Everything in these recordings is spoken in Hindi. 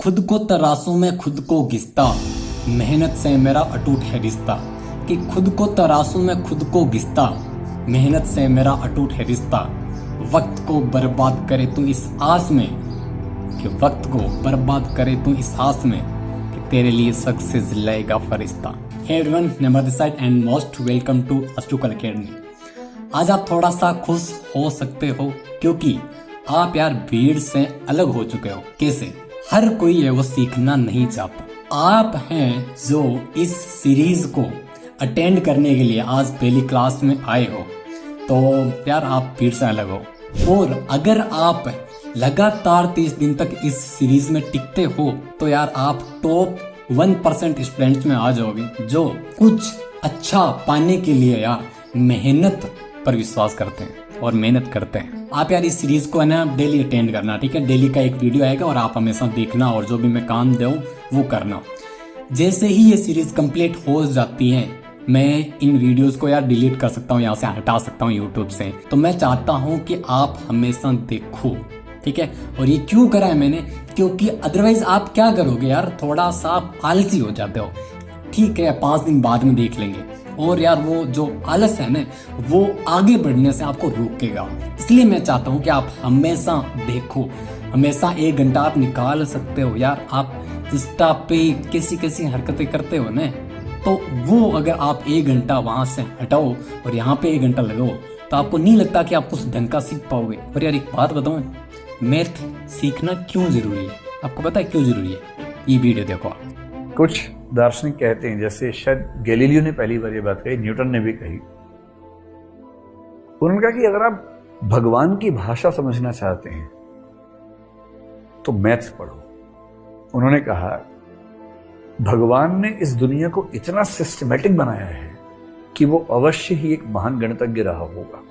खुद को तरासू में खुद को घिसता, मेहनत से मेरा अटूट है रिश्ता। कि खुद को तरासू में खुद को घिसता, मेहनत से मेरा अटूट है रिश्ता। वक्त को बर्बाद करे तू इस आस में, कि वक्त को बर्बाद करे तू इस आस में, कि तेरे लिए सक्सेस लाएगा फरिश्ता। Hey everyone, number this side and most welcome to अस्टुकल अकेडमी। आज आप थोड़ा सा खुश हो सकते हो क्योंकि आप यार भीड़ से अलग हो चुके हो। कैसे? हर कोई है वो सीखना नहीं चाहता। आप हैं जो इस सीरीज को अटेंड करने के लिए आज पहली क्लास में आए हो, तो यार आप भीड़ से अलग हो। और अगर आप लगातार 30 दिन तक इस सीरीज में टिकते हो तो यार आप टॉप 1% स्टूडेंट्स में आ जाओगे जो कुछ अच्छा पाने के लिए यार मेहनत पर विश्वास करते हैं और मेहनत करते हैं। आप यार इस सीरीज को है ना डेली अटेंड करना, ठीक है। डेली का एक वीडियो आएगा और आप हमेशा देखना और जो भी मैं काम दूं वो करना। जैसे ही ये सीरीज कंप्लीट हो जाती है मैं इन वीडियोस को यार डिलीट कर सकता हूँ, यहाँ से हटा सकता हूँ यूट्यूब से। तो मैं चाहता हूँ कि आप हमेशा देखो, ठीक है। और ये क्यों करा है मैंने, क्योंकि अदरवाइज आप क्या करोगे यार, थोड़ा सा आलसी हो जाते हो। ठीक है 5 दिन बाद में देख लेंगे, और यार वो जो आलस है ना वो आगे बढ़ने से आपको रोकेगा। इसलिए मैं चाहता हूँ कि आप हमेशा देखो, हमेशा 1 घंटा आप निकाल सकते हो। यार आप इंस्टा पे कैसी कैसी हरकतें करते हो ना, तो वो अगर आप 1 घंटा वहां से हटाओ और यहाँ पे 1 घंटा लगाओ तो आपको नहीं लगता कि आप कुछ ढंग का सीख पाओगे। और यार एक बात बताऊं, मैथ सीखना क्यों जरूरी है? आपको पता है क्यों जरूरी है? ये वीडियो देखो आप। कुछ दार्शनिक कहते हैं, जैसे शायद गैलीलियो ने पहली बार ये बात कही, न्यूटन ने भी कही। उन्होंने कहा कि अगर आप भगवान की भाषा समझना चाहते हैं तो मैथ्स पढ़ो। उन्होंने कहा भगवान ने इस दुनिया को इतना सिस्टमैटिक बनाया है कि वो अवश्य ही एक महान गणितज्ञ रहा होगा,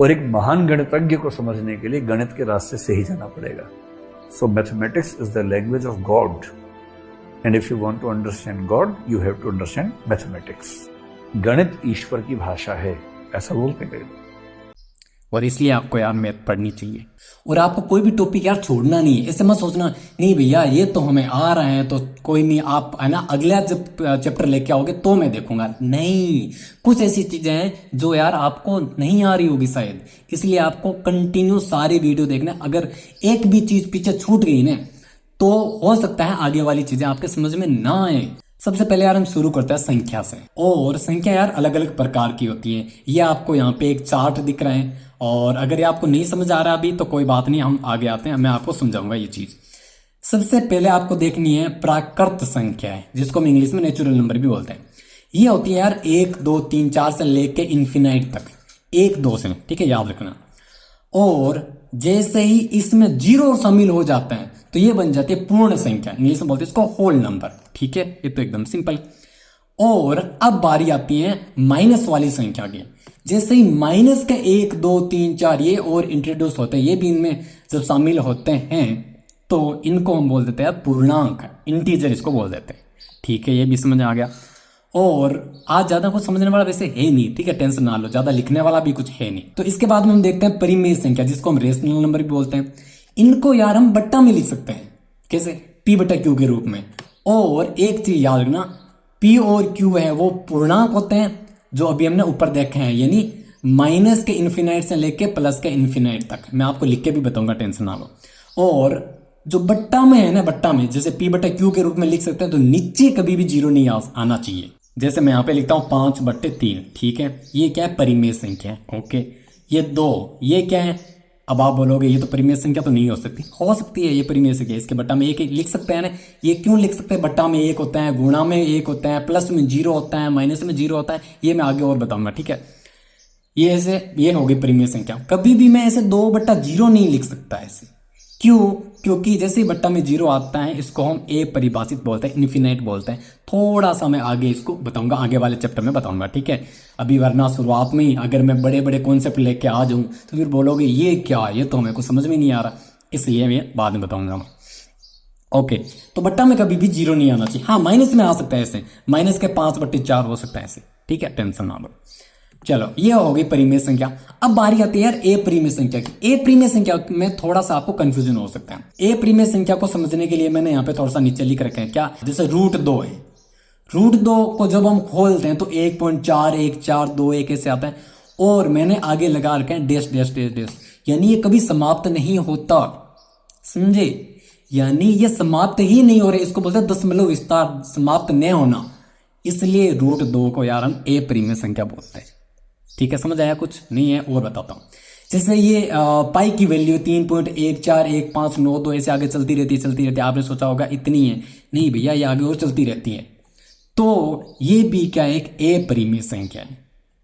और एक महान गणितज्ञ को समझने के लिए गणित के रास्ते से ही जाना पड़ेगा। So mathematics is the language of God, and if you want to understand God, you have to understand mathematics. गणित ईश्वर की भाषा है, ऐसा बोलते हैं। और इसलिए आपको यार मैथ पढ़नी चाहिए, और आपको कोई भी टॉपिक यार छोड़ना नहीं है। ऐसे मत सोचना नहीं भैया ये तो हमें आ रहा है तो कोई नहीं, आप है ना अगला जब चैप्टर लेके आओगे तो मैं देखूंगा। नहीं, कुछ ऐसी चीजें हैं जो यार आपको नहीं आ रही होगी शायद, इसलिए आपको कंटिन्यू सारी वीडियो देखना। अगर एक भी चीज पीछे छूट गई ना तो हो सकता है आगे वाली चीजें आपके समझ में ना आए। सबसे पहले यार हम शुरू करते हैं संख्या से। और संख्या यार अलग अलग प्रकार की होती है। ये आपको यहाँ पे एक चार्ट दिख रहा है, और अगर ये आपको नहीं समझ आ रहा अभी तो कोई बात नहीं, हम आगे आते हैं, मैं आपको समझाऊंगा ये चीज। सबसे पहले आपको देखनी है प्राकृत संख्या है, जिसको हम इंग्लिश में नेचुरल नंबर भी बोलते हैं। ये होती है यार 1 2 3 4 से लेके इन्फिनाइट तक, 1 2 से, ठीक है, याद रखना। और जैसे ही इसमें 0 शामिल हो जाते हैं तो ये बन जाती है पूर्ण संख्या, इंग्लिश में बोलते हैं इसको होल नंबर, ठीक है। ये तो एकदम सिंपल। और अब बारी आती है माइनस वाली संख्या की। जैसे ही माइनस के 1 2 3 4 ये और इंट्रोड्यूस होते हैं, ये भी इनमें जब शामिल होते हैं तो इनको हम बोल देते हैं पूर्णांक, इंटीजर इसको बोल देते हैं, ठीक है। ये भी समझ आ गया। और आज ज्यादा कुछ समझने वाला वैसे है नहीं, ठीक है, टेंशन ना लो, ज्यादा लिखने वाला भी कुछ है नहीं। तो इसके बाद में हम देखते हैं परिमेय संख्या, जिसको हम रेशनल नंबर भी बोलते हैं। इनको यार हम बट्टा में लिख सकते हैं, कैसे? P बटा Q के रूप में। और एक चीज याद रखना, P और Q है वो पूर्णांक होते हैं, जो अभी हमने ऊपर देखे हैं, यानी माइनस के इन्फिनाइट से लेके प्लस के इन्फिनाइट तक। मैं आपको लिख के भी बताऊंगा, टेंशन ना लो। और जो बट्टा में है ना, बट्टा में जैसे P बटा Q के रूप में लिख सकते हैं, तो नीचे कभी भी 0 नहीं आना चाहिए। जैसे मैं यहाँ पे लिखता हूँ 5/3, ठीक है। ये क्या है? परिमेय संख्या है, ओके। ये 2, ये क्या है? अब आप बोलोगे ये तो परिमेय संख्या तो नहीं हो सकती है, ये परिमेय संख्या, इसके बट्टा में 1 लिख सकते हैं ना। ये क्यों लिख सकते हैं? बट्टा में 1 होता है, गुणा में 1 होता है, प्लस में 0 होता है, माइनस में 0 होता है। ये मैं आगे और बताऊंगा, ठीक है। ये ऐसे ये होगी परिमेय संख्या। कभी भी मैं ऐसे 2/0 नहीं लिख सकता ऐसे। क्यों? क्योंकि जैसे ही बट्टा में 0 आता है इसको हम अपरिभाषित बोलते हैं, इन्फिनाइट बोलते हैं। थोड़ा सा मैं आगे इसको बताऊंगा, आगे वाले चैप्टर में बताऊंगा, ठीक है। अभी वरना शुरुआत में ही अगर मैं बड़े बड़े कॉन्सेप्ट लेके आ जाऊं तो फिर बोलोगे ये क्या, ये तो हमें कुछ समझ में नहीं आ रहा, इसलिए मैं बाद में बताऊंगा। ओके, तो बट्टा में कभी भी 0 नहीं आना चाहिए। हाँ, माइनस में आ सकता है ऐसे, माइनस के 5/4 हो सकता है ऐसे, ठीक है, टेंशन ना लो। चलो ये हो गई परिमेय संख्या। अब बारी आती है यार ए परिमेय संख्या की। ए परिमेय संख्या में थोड़ा सा आपको कंफ्यूजन हो सकता है। ए परिमेय संख्या को समझने के लिए मैंने यहाँ पे थोड़ा सा नीचे लिख रखे हैं क्या, जैसे √2 है। √2 को जब हम खोलते हैं तो 1.4142 ऐसे आता है, और मैंने आगे लगा रखे हैं डैश डैश डैश डैश, यानी ये कभी समाप्त नहीं होता, समझे, यानी ये समाप्त ही नहीं हो रहा। इसको बोलते हैं दशमलव विस्तार, समाप्त न होना, इसलिए √2 को यार हम ए परिमेय संख्या बोलते हैं। ठीक है, समझ आया? कुछ नहीं है और बताता हूँ। जैसे ये पाई की वैल्यू 3.141592 ऐसे आगे चलती रहती है। आपने सोचा होगा इतनी है, नहीं भैया ये आगे और चलती रहती है। तो ये भी क्या एक ए परिमेय संख्या है।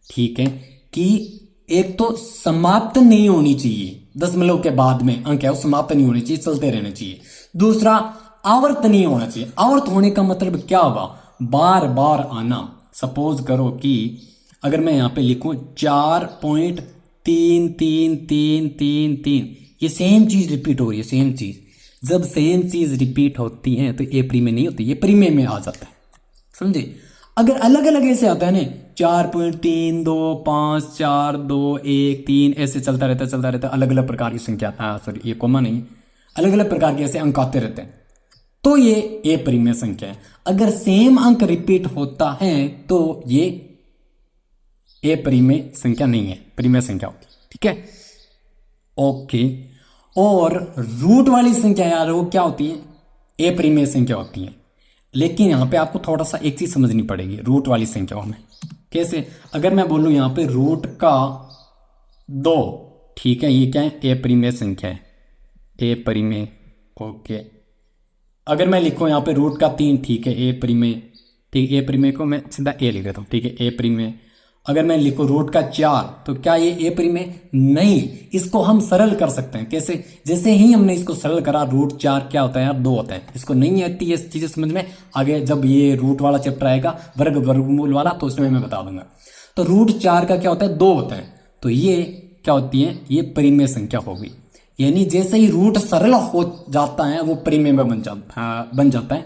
ठीक है, कि एक तो समाप्त नहीं होनी चाहिए, दशमलव के बाद में अंक है वो समाप्त नहीं होनी चाहिए, चलते रहने चाहिए। दूसरा, आवर्त नहीं होना चाहिए। आवर्त होने का मतलब क्या होगा, बार बार आना। सपोज करो कि अगर मैं यहां पे लिखूं 4.333333, ये सेम चीज रिपीट हो रही है, सेम चीज। जब सेम चीज रिपीट होती है तो ये परिमेय नहीं होती, ये परिमेय में आ जाता है, समझे। अगर अलग अलग ऐसे आता है ना 4.325421 ऐसे चलता रहता है, अलग अलग प्रकार की संख्या, सॉरी ये कोमा नहीं, अलग अलग प्रकार के ऐसे अंक आते रहते हैं, तो ये ए परिमेय संख्या है। अगर सेम अंक रिपीट होता है तो ये ए परिमेय संख्या नहीं है, परिमेय संख्या होती है। ठीक है, ओके। और रूट वाली संख्या यार वो क्या होती है, ए परिमेय संख्या होती है। लेकिन यहां पे आपको थोड़ा सा एक चीज समझनी पड़ेगी रूट वाली संख्याओं में। कैसे, अगर मैं बोलूं यहां पे √2, ठीक है, ये क्या है, ए परिमेय संख्या है, ए परिमेय, ओके। अगर मैं लिखूं यहाँ पे √3, ठीक है, ए परिमेय, ठीक, ए परिमेय को मैं सीधा ए लिख देता हूँ, ठीक है, ए परिमेय। अगर मैं लिखूं √4, तो क्या ये ए परिमेय नहीं, इसको हम सरल कर सकते हैं। कैसे, जैसे ही हमने इसको सरल करा, √4 क्या होता है यार, 2 होता है। इसको नहीं आती ये चीजें समझ में, आगे जब ये रूट वाला चैप्टर आएगा, वर्गमूल वाला, तो उसमें मैं बता दूंगा। तो √4 का क्या होता है, 2 होता है। तो ये क्या होती है, ये परिमेय संख्या होगी। यानी जैसे ही रूट सरल हो जाता है वो परिमेय में बन जाता है।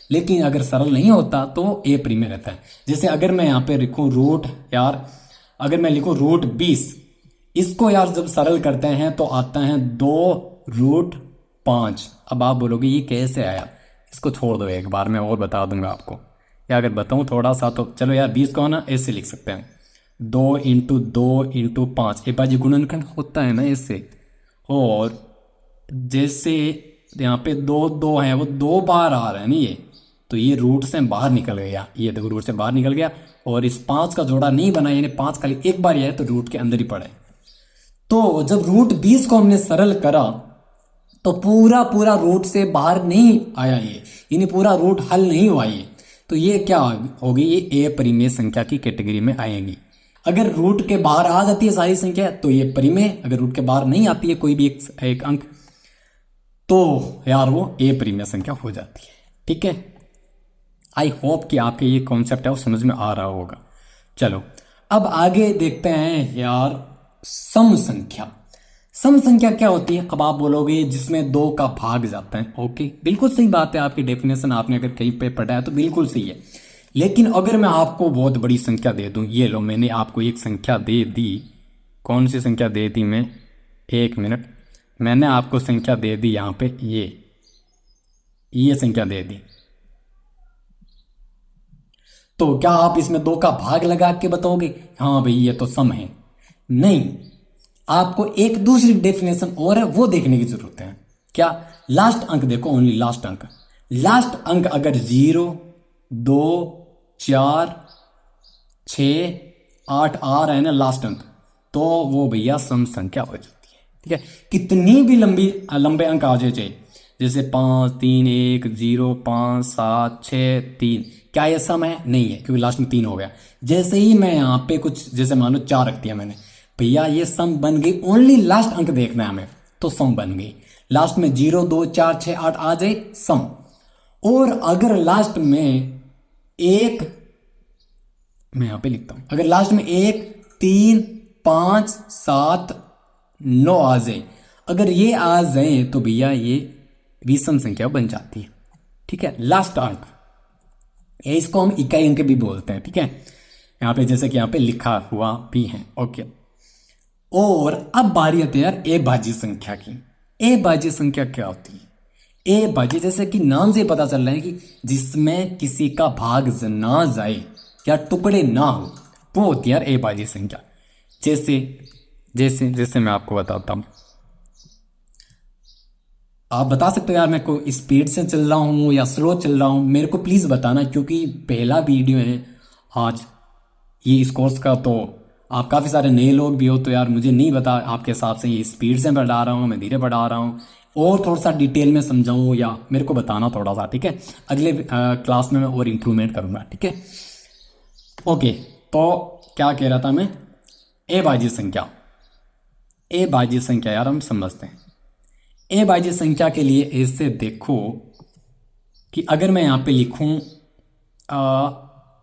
लेकिन अगर सरल नहीं होता तो ए परिमेय रहता है। जैसे अगर मैं यहाँ पे लिखूं अगर मैं लिखूं √20, इसको यार जब सरल करते हैं तो आता है 2√5। अब आप बोलोगे ये कैसे आया, इसको छोड़ दो, एक बार मैं और बता दूंगा आपको, या अगर बताऊं थोड़ा सा तो चलो यार, 20 को ना ऐसे लिख सकते हैं, 2 × 2 × 5, एक बार गुणनखंड होता है ना इससे। और जैसे यहाँ पे 2 है, वो 2 बार आ रहा है ना ये, तो ये रूट से बाहर निकल गया, ये देखो रूट से बाहर निकल गया, और इस 5 का जोड़ा नहीं बना, यानी 5 खाली एक बार है तो रूट के अंदर ही पड़े। तो जब √20 को हमने सरल करा तो पूरा रूट से बाहर नहीं आया ये, यानी पूरा रूट हल नहीं हुआ ये, तो ये क्या होगी, ये ए परिमेय संख्या की कैटेगरी में आएगी। अगर रूट के बाहर आ जाती है सारी संख्या तो ये परिमेय, अगर रूट के बाहर नहीं आती है कोई भी एक अंक, तो यार वो ए परिमेय संख्या हो जाती है। ठीक है, आई होप कि आपके ये कॉन्सेप्ट है वो समझ में आ रहा होगा। चलो अब आगे देखते हैं यार सम संख्या। सम संख्या क्या होती है, अब आप बोलोगे जिसमें 2 का भाग जाता है। ओके, बिल्कुल सही बात है, आपकी डेफिनेशन आपने अगर कहीं पे पढ़ा है तो बिल्कुल सही है। लेकिन अगर मैं आपको बहुत बड़ी संख्या दे दूं, ये लो मैंने आपको एक संख्या दे दी, कौन सी संख्या दे दी मैं, 1 मिनट, मैंने आपको संख्या दे दी यहाँ पे, ये संख्या दे दी, तो क्या आप इसमें 2 का भाग लगा के बताओगे हाँ भाई ये तो सम है? नहीं, आपको एक दूसरी डेफिनेशन और है वो देखने की जरूरत है। क्या, लास्ट अंक देखो, ओनली लास्ट अंक अगर 0, 2, 4, 6, 8 आ रहा है ना लास्ट अंक, तो वो भैया सम संख्या हो जाती है। ठीक है, कितनी भी लंबे अंक आ जाए, जैसे 5, 3, 1, 0, 5, 7, 6, 3, क्या ये सम है? नहीं है, क्योंकि लास्ट में 3 हो गया। जैसे ही मैं यहाँ पे कुछ जैसे मानो 4 रख दिया मैंने, भैया ये सम बन गई, ओनली लास्ट अंक देखना है हमें, तो सम बन गई। लास्ट में 0, 2, 4, 6, 8 आ जाए सम। और अगर लास्ट में 1, मैं यहां पे लिखता हूं, अगर लास्ट में 1, 3, 5, 7, 9 आ जाए, अगर ये आ जाए तो भैया ये विषम संख्या बन जाती है। ठीक है, लास्ट अंक, इसको हम इकाई अंक भी बोलते हैं। ठीक है, यहाँ पे जैसे कि यहाँ पे लिखा हुआ भी है। ओके, और अब बारी आती है यार ए बाजी संख्या की। ए बाजी संख्या क्या होती है? ए बाजी जैसे कि नाम से पता चल रहा है कि जिसमें किसी का भाग ना जाए या टुकड़े ना हो, वो होती है यार ए बाजी संख्या। जैसे जैसे जैसे मैं आपको बताता हूँ, आप बता सकते हो यार मैं को स्पीड से चल रहा हूँ या स्लो चल रहा हूँ, मेरे को प्लीज़ बताना, क्योंकि पहला वीडियो है आज ये इस कोर्स का, तो आप काफ़ी सारे नए लोग भी हो, तो यार मुझे नहीं पता आपके हिसाब से ये स्पीड से बढ़ा रहा हूँ, मैं धीरे बढ़ा रहा हूँ, और थोड़ा सा डिटेल में समझाऊँ, या मेरे को बताना थोड़ा सा, ठीक है? अगले क्लास में मैं और इम्प्रूवमेंट करूँगा, ठीक है? ओके, तो क्या कह रहा था मैं? ए बाजी संख्या। ए बाजी संख्या यार हम समझते हैं। ए बाजी संख्या के लिए ऐसे देखो कि अगर मैं यहाँ पे लिखूँ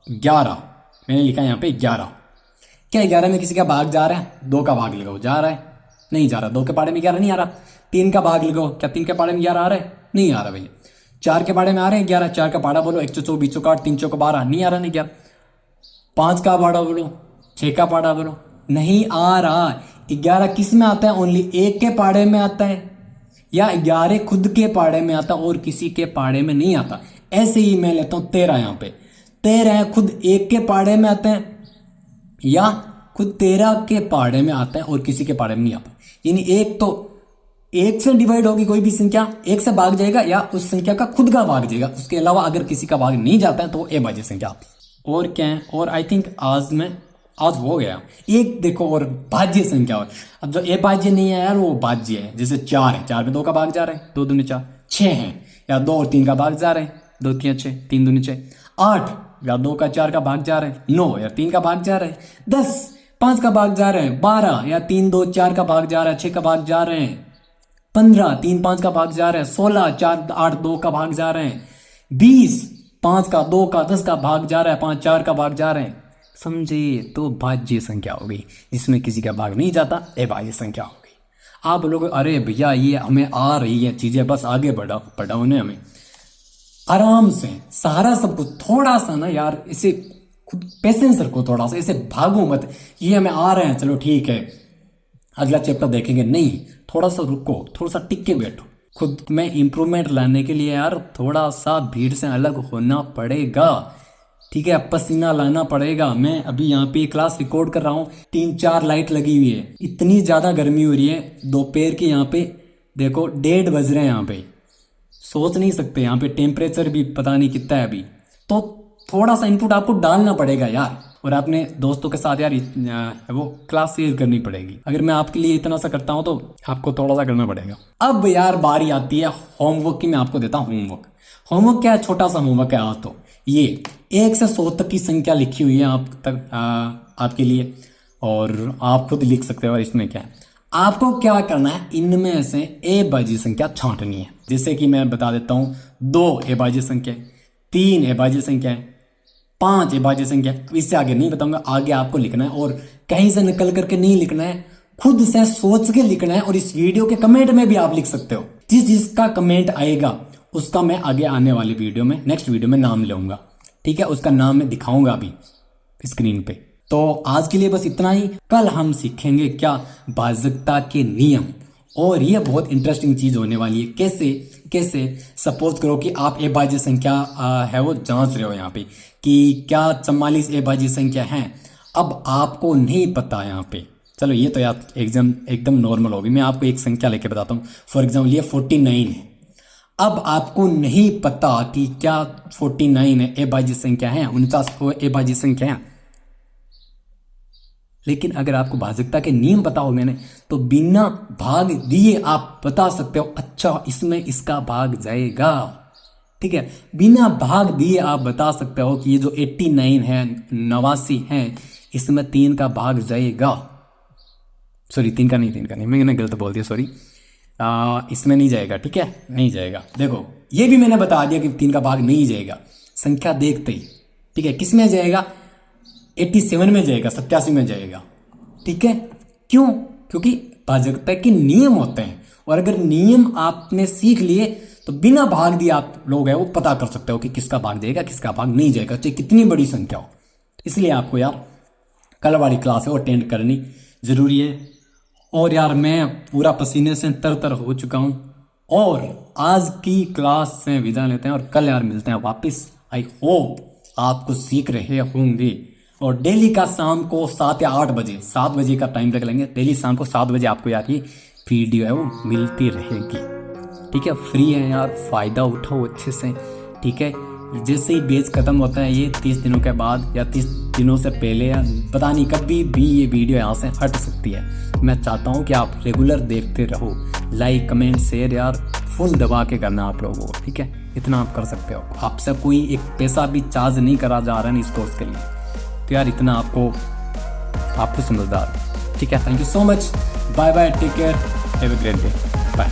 11, मैंने लिखा है यहाँ पे 11, क्या 11 में किसी का भाग जा रहा है? 2 का भाग लगाओ, जा रहा है? नहीं जा रहा। 2 के पाड़े में 11 नहीं आ रहा। 3 का भाग लगाओ, क्या 3 के पाड़े में 11 आ रहा है? नहीं आ रहा भैया। 4 के पाड़े में आ रहे हैं 11, 4 का पाड़ा बोलो, 1 चौ 20 8, 3 चौ 12, नहीं आ रहा नहीं 11। 5 का पाड़ा बोलो, 6 का पाड़ा बोलो, नहीं आ रहा। 11 किस में आता है? ओनली 1 के पाड़े में आता है, या 11 खुद के पाड़े में आता और किसी के पाड़े में नहीं आता। ऐसे ही मैं लेता हूँ 13, यहाँ पे 13 है, खुद 1 के पाड़े में आते हैं, या खुद 13 के पाड़े में आता है और किसी के पाड़े में नहीं आता। यानी एक तो 1 से डिवाइड होगी कोई भी संख्या, 1 से भाग जाएगा, या उस संख्या का खुद का भाग जाएगा, उसके अलावा अगर किसी का भाग नहीं जाता है तो वो ए बाजी संख्या आती है। और क्या है? और आई थिंक आज हो गया एक, देखो और भाज्य संख्या। और अब जो ए भाज्य नहीं है यार वो भाज्य है। जैसे 4 है, 4 में 2 का भाग जा रहा है, 2 दूनी 4। 6 है, या 2 और 3 का भाग जा रहे हैं, 2 3 6, 3 दूनी 6। 8 या 2 का 4 का भाग जा रहे हैं, 9 या 3 का भाग जा रहे हैं। 10 5 का भाग जा रहे हैं, 12 या 3 2 4 का भाग जा रहा है, 6 का भाग जा रहे हैं। 15 3 5 का भाग जा रहा है। 16 4 8 2 का भाग जा रहे हैं। 20 5 का 2 का 10 का भाग जा रहा है, 5 4 का भाग जा रहे हैं। समझे? तो भाज्य संख्या हो गई, जिसमें किसी का भाग नहीं जाता, ए भाज्य संख्या हो गई। आप लोग अरे भैया ये हमें आ रही है चीजें, बस आगे बढ़ाओ ने हमें आराम से सारा सब कुछ। थोड़ा सा ना यार इसे खुद पेशेंस रखो, थोड़ा सा इसे भागो मत, ये हमें आ रहे हैं चलो ठीक है अगला चैप्टर देखेंगे, नहीं, थोड़ा सा रुको, थोड़ा सा टिक के बैठो। खुद में इम्प्रूवमेंट लाने के लिए यार थोड़ा सा भीड़ से अलग होना पड़ेगा, ठीक है? पसीना लाना पड़ेगा। मैं अभी यहाँ पे क्लास रिकॉर्ड कर रहा हूँ, 3-4 लाइट लगी हुई है, इतनी ज़्यादा गर्मी हो रही है। दोपहर के यहाँ पे देखो 1:30 बज रहे हैं, यहाँ पे सोच नहीं सकते, यहाँ पे टेम्परेचर भी पता नहीं कितना है अभी। तो थोड़ा सा इनपुट आपको डालना पड़ेगा यार, और अपने दोस्तों के साथ यार वो क्लास शेयर करनी पड़ेगी। अगर मैं आपके लिए इतना सा करता हूँ तो आपको थोड़ा सा करना पड़ेगा। अब यार बारी आती है होमवर्क की। मैं आपको देता हूँ होमवर्क क्या है? छोटा सा होमवर्क है आज। तो ये 1 से 100 तक की संख्या लिखी हुई है आपके लिए, और आप खुद लिख सकते हो। और इसमें क्या है, आपको क्या करना है, इनमें से ए बाजी संख्या छांटनी है। जैसे कि मैं बता देता हूँ, 2 ए बाजी संख्या, 3 ए बाजी संख्या, 5 ए बाजी संख्या। इससे आगे नहीं बताऊंगा, आगे आपको लिखना है, और कहीं से निकल करके नहीं लिखना है, खुद से सोच के लिखना है। और इस वीडियो के कमेंट में भी आप लिख सकते हो, जिसका कमेंट आएगा उसका मैं आगे आने वाली वीडियो में, नेक्स्ट वीडियो में नाम लूंगा, ठीक है? उसका नाम मैं दिखाऊंगा अभी स्क्रीन पे। तो आज के लिए बस इतना ही। कल हम सीखेंगे क्या, भाजकता के नियम, और ये बहुत इंटरेस्टिंग चीज होने वाली है। कैसे सपोज करो कि आप ए बाजी संख्या है वो जांच रहे हो यहाँ पे कि क्या 44 ए बाजी संख्या है। अब आपको नहीं पता यहाँ पे, चलो ये तो यार एकदम नॉर्मल होगी। मैं आपको एक संख्या लेके बताता हूँ। फॉर एग्जाम्पल ये 49 है। अब आपको नहीं पता कि क्या 49 है ए बाजी संख्या है, 49 ए बाजी संख्या है। लेकिन अगर आपको भाजकता के नियम पता हो मैंने, तो बिना भाग दिए आप बता सकते हो, अच्छा इसमें इसका भाग जाएगा, ठीक है? बिना भाग दिए आप बता सकते हो कि ये जो 89 है, 89 है, इसमें 3 का भाग जाएगा। सॉरी 3 का नहीं, मैंने गलत बोल दिया, सॉरी। इसमें नहीं जाएगा, ठीक है? नहीं जाएगा। देखो ये भी मैंने बता दिया कि 3 का भाग नहीं जाएगा, संख्या देखते ही, ठीक है? किस में जाएगा? 87 में जाएगा, 87 में जाएगा, ठीक है? क्यों? क्योंकि भाजकता के नियम होते हैं, और अगर नियम आपने सीख लिए तो बिना भाग दिए आप लोग है वो पता कर सकते हो कि किसका भाग जाएगा, किसका भाग नहीं जाएगा, चाहे कितनी बड़ी संख्या हो। इसलिए आपको यार कल वाली क्लास है वो अटेंड करनी ज़रूरी है। और यार मैं पूरा पसीने से तर हो चुका हूँ और आज की क्लास से विदा लेते हैं और कल यार मिलते हैं वापस। आई होप आप कुछ सीख रहे होंगे। और डेली का शाम को 7 या 8 बजे, 7 बजे का टाइम रख लेंगे। डेली शाम को 7 बजे आपको यार ये वीडियो है वो मिलती रहेगी। ठीक है, फ्री है यार, फ़ायदा उठाओ अच्छे से। ठीक है, जैसे ही बैच ख़त्म होता है ये 30 दिनों के बाद या 30 दिनों से पहले या पता नहीं कभी भी ये वीडियो यहाँ से हट सकती है। मैं चाहता हूँ कि आप रेगुलर देखते रहो। लाइक कमेंट शेयर यार फुल दबा के करना आप लोगों को। ठीक है, इतना आप कर सकते हो। आपसे कोई एक पैसा भी चार्ज नहीं करा जा रहा है इस कोर्स के लिए, तो यार इतना आपको समझदार। ठीक है, thank you so much, bye bye, take care, have a great day, bye.